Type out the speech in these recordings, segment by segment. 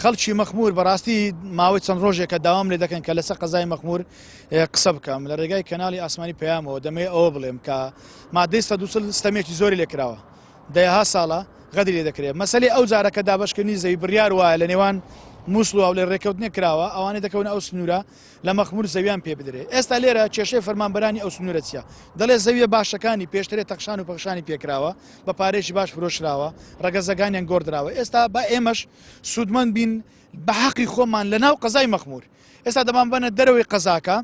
خەڵکی مەخمور بەڕاستی ماوەی چەند ڕۆژێکە داوام لێ دەکەن کە لەسەر قەزای مەخمور قسە بکەم لە ڕێگای کەناڵی ئاسمانی پەیامەوە دەمەوێت ئەوە بڵێم کە مادەی 120 ستەمێکی زۆری لێکراوە دەیەها ساڵە غەدی لێ دەکرێت مەسەلەی ئەو جارە کە دابەشکردنی زەوی بڕیار وایە لە نێوان مووسڵ و هەولێر ڕێکەوتنێک کراوە ئەوانەی دەکەون ئەو سنوورە لە مەخمور زەویان پێ بدرێت ئێستا لێرە کێشەی فەرمانبەرانی ئەو سنوورە چیە دەڵێ زەویە باشەکانی پێشترێت تەخشان و پەخشانی پێکراوە بە پارێکی باش فرۆشراوە ڕەگەزەکانیان گۆڕدراوە ئێستا با ئێمەش سوودمەند بین بە حەقی خۆمان لە ناو قەزای مەخمور ئێستا دەمان بەنە دەرەوەی قەزاکە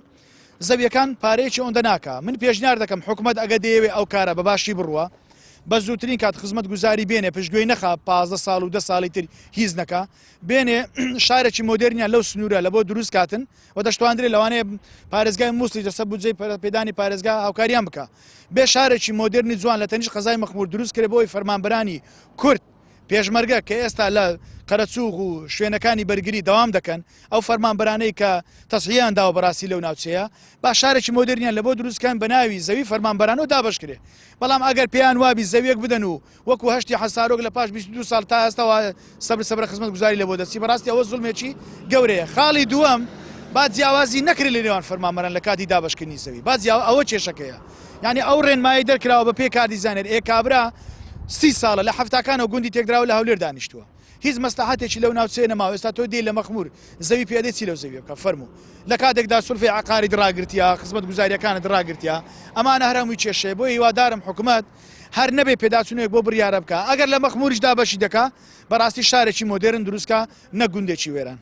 زەویەکان پارەیەکی ئەوەندە ناکە من پێشنیار دەکەم حکوومەت ئەگە دەیەوێ ئەو کارە بە باشی بڕوە بە زووترین کات خزمەت گوزاری بێنێ پشتگوێی نەخا 15 ساڵ و 10 ساڵی تر هیچ نەکە بێنێ شارێکی مۆدرنیان لەو سنوورە لە بۆ دروست کاتن و دەشتواندرێت لەوانەیە پارێزگای مووسڵی دەسە بودجەی پێدانی پارێزگا هاوکاریان بکە بێ شارێکی مۆدرنی جوان لە تەنیش قەزای مەخمور دروست کرێ بۆی فەرمانبەرانی کورد پێشمەرگە کە ئێستا لە قەرەچووق و شوێنەکانی بەرگری دەوام دەکەن ئەو فەرمانبەرانەی کە تەسحیەیان داوە بەڕاستی لەو ناوچەیە با شارێکی مۆدرنیان لە بۆ دروستکان بە ناوی زەوی فەرمانبەرانەوە دابش کرێ بەڵام ئەگەر پێیان وابی زەویەک بدەن و وەکو هەشتی حەسارۆک لە پاش 22 ساڵ تا ئێستاوە سەبر خزمەت گوزاری لە بۆ دەستی بەڕاستی ئەوە زوڵمێکی گەورەیە خاڵی دووەم با جیاوازی نەکرێت لە نێوان فەرمانبەران لە کاتی دابشکردنی زەوی با ئەوە کێشەکەیە یعنی ئەو ڕێنمایی دەرکراوە بە پێ کار دیزانێر ئێکابرا 30 ساڵە لە هەفتاکانەوە گوندی تێکدراوە لە هەولێر دانیشتووە هیچ مەستەحەتێکی لەو ناوچەیە نەماوە ئێستا تۆ دێ لە مەخمور زەوی پێدەی چی لەو زەویە بکە فەرموو لە کاتێکدا سولفی عقاری دڕاگرتیا خزمەت گوزاریەکانت دڕاگرتیا ئەمانە هەرهەمووی کێشەیە بۆ هیوادارم حکوومەت هەر نەبێ پێداچوونێک بۆ بڕیارە بکە ئەگەر لە مەخموریش دابەشی دەکا بەڕاستی شارێکی مۆدرن دروستکە نە گوندێکی وێران